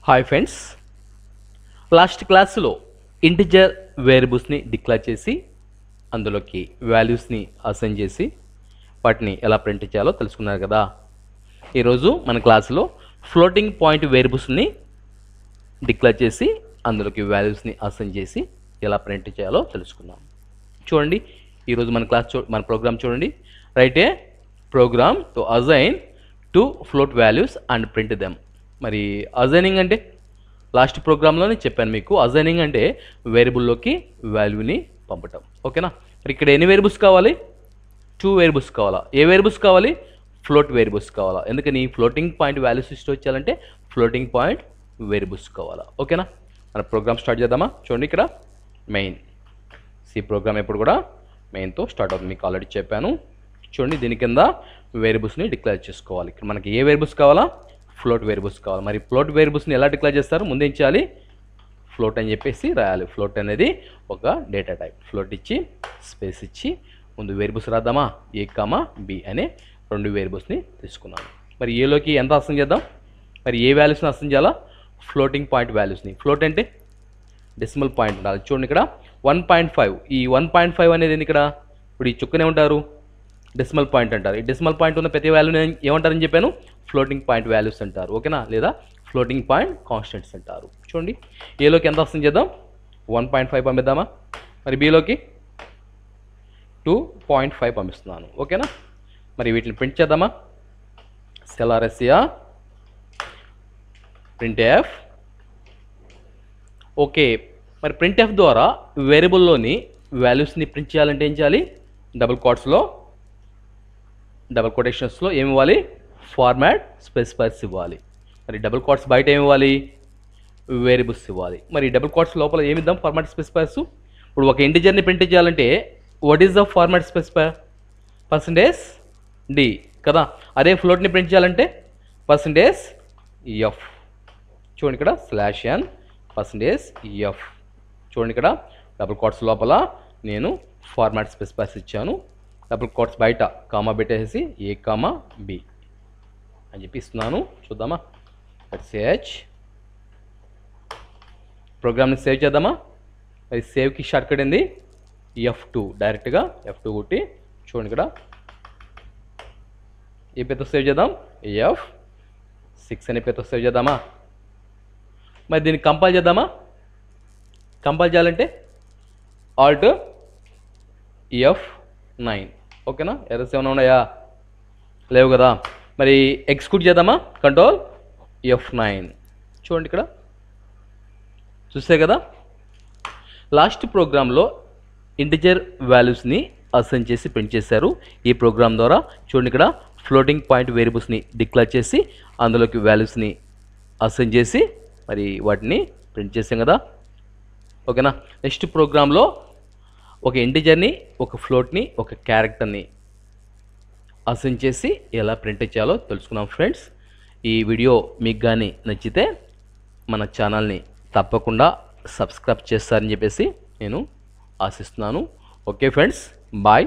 Hi friends, last క్లాస్లో integer వేరియబుల్స్ని declare చేసి అందులోకి వాల్యూస్ని అసైన్ చేసి వాటిని ఎలా ప్రింట్ చేయాలో తెలుసుకున్నారు కదా. ఈరోజు మన క్లాసులో ఫ్లోటింగ్ పాయింట్ వేరియబుల్స్ని డిక్లేర్ చేసి అందులోకి వాల్యూస్ని అసైన్ చేసి ఎలా ప్రింట్ చేయాలో తెలుసుకుందాం. చూడండి, ఈరోజు మన ప్రోగ్రామ్ చూడండి. Write a program to assign to float values and print them. మరి అసైనింగ్ అంటే లాస్ట్ ప్రోగ్రాంలోనే చెప్పాను మీకు. అసైనింగ్ అంటే వేరియబుల్లోకి వాల్యూని పంపటం. ఓకేనా? మరి ఇక్కడ ఎన్ని వేరియబుల్స్ కావాలి? 2 వేరియబుల్స్ కావాలా? ఏ వేరియబుల్స్ కావాలి? ఫ్లోట్ వేరియబుల్స్ కావాలా? ఎందుకని ఫ్లోటింగ్ పాయింట్ వాల్యూస్ స్టోర్ చేయాలంటే ఫ్లోటింగ్ పాయింట్ వేరియబుల్స్ కావాలా. ఓకేనా? మన ప్రోగ్రామ్ స్టార్ట్ చేద్దామా? చూడండి, ఇక్కడ మెయిన్ సి ప్రోగ్రామ్ ఎప్పుడు కూడా మెయిన్తో స్టార్ట్ అవుతుంది, మీకు ఆల్రెడీ చెప్పాను. చూడండి, దీని కింద వేరియబుల్స్ని డిక్లేర్ చేసుకోవాలి. ఇక్కడ మనకి ఏ వేరియబుల్స్ కావాలా? ఫ్లోట్ వేరియబుల్స్ కావాలి. మరి ఫ్లోట్ వేరియబుల్స్ని ఎలా డిక్లేర్ చేస్తారు? ముందు ఏం చేయాలి? ఫ్లోట్ అని చెప్పేసి రాయాలి. ఫ్లోట్ అనేది ఒక డేటా టైప్. ఫ్లోట్ ఇచ్చి స్పేస్ ఇచ్చి ముందు వేరియబుల్స్ రాద్దామా? ఏ కామా బి అనే 2 వేరియబుల్స్ని తీసుకున్నాను. మరి ఏలోకి ఎంత అసైన్ చేద్దాం? మరి ఏ వాల్యూస్ని అసైన్ చేయాలా? ఫ్లోటింగ్ పాయింట్ వాల్యూస్ని. ఫ్లోట్ అంటే డెసిమల్ పాయింట్ ఉండాలి. చూడండి, ఇక్కడ 1.5. ఈ 1.5 అనేది ఏంది? ఇక్కడ ఇప్పుడు ఈ చుక్కనే ఉంటారు డెసిమల్ పాయింట్ అంటారు. ఈ డెసిమల్ పాయింట్ ఉన్న ప్రతి వాల్యూని ఏమంటారని చెప్పాను? ఫ్లోటింగ్ పాయింట్ వాల్యూస్ అంటారు. ఓకేనా? లేదా ఫ్లోటింగ్ పాయింట్ కాన్స్టెంట్స్ అంటారు. చూడండి, ఏలోకి ఎంత అసైన్ చేద్దాం? 1.5 పంపిద్దామా? మరి బీలోకి 2.5 పంపిస్తున్నాను. ఓకేనా? మరి వీటిని ప్రింట్ చేద్దామా? సెలారెసియా ప్రింట్ ఎఫ్. ఓకే, మరి ప్రింట్ ఎఫ్ ద్వారా వేరియబుల్లోని వాల్యూస్ని ప్రింట్ చేయాలంటే ఏం చేయాలి? డబుల్ కొటేషన్స్లో ఏమి ఇవ్వాలి? ఫార్మాట్ స్పెసిఫైర్స్ ఇవ్వాలి. మరి డబుల్ కోట్స్ బయట ఏమి ఇవ్వాలి? వేరియబుల్స్ ఇవ్వాలి. మరి డబుల్ కోట్స్ లోపల ఏమి ఇద్దాం? Format specifiers. ఇప్పుడు ఒక ఇంటిజర్ని ప్రింట్ చేయాలంటే what is the format specifier? %d కదా. అదే ఫ్లోట్ని ప్రింట్ చేయాలంటే %f. చూడండి, ఇక్కడ /n %f. చూడండి, ఇక్కడ డబుల్ కోట్స్ లోపల నేను ఫార్మాట్ స్పెసిఫైర్స్ ఇచ్చాను. డబుల్ కోట్స్ బయట కామా పెట్టేసి ఏ కామా బి అని చెప్పి ఇస్తున్నాను. చూద్దామా? సేవ్ ప్రోగ్రామ్ని సేవ్ చేద్దామా? మరి సేవ్కి షార్ట్ కట్ ఏంది? F2. డైరెక్ట్గా F2 కొట్టి చూడండి, ఇక్కడ ఏ పేరుతో సేవ్ చేద్దాం? F6 అనే పేరుతో సేవ్ చేద్దామా? మరి దీన్ని కంపైల్ చేద్దామా? కంపైల్ చేయాలంటే Alt F9. ఓకేనా? ఎర్రర్స్ ఏమైనా ఉన్నాయా? లేవు కదా. మరి ఎగ్జిక్యూట్ చేద్దామా? Control F9. చూడండి, ఇక్కడ చూస్తే కదా, లాస్ట్ ప్రోగ్రాంలో ఇంటిజర్ వాల్యూస్ని అసైన్ చేసి ప్రింట్ చేశారు. ఈ ప్రోగ్రామ్ ద్వారా చూడండి, ఇక్కడ ఫ్లోటింగ్ పాయింట్ వేరియబుల్స్ని డిక్లేర్ చేసి అందులోకి వాల్యూస్ని అసైన్ చేసి మరి వాటిని ప్రింట్ చేసాం కదా. ఓకేనా? నెక్స్ట్ ప్రోగ్రాంలో ఒక ఇంటిజర్ని, ఒక ఫ్లోట్ని, ఒక క్యారెక్టర్ని అసైన్ చేసి ఎలా ప్రింట్ చేయాలో తెలుసుకున్నాం ఫ్రెండ్స్. ఈ వీడియో మీకు కానీ నచ్చితే మన ఛానల్ని తప్పకుండా సబ్స్క్రైబ్ చేస్తారని చెప్పేసి నేను ఆశిస్తున్నాను. Okay friends, bye.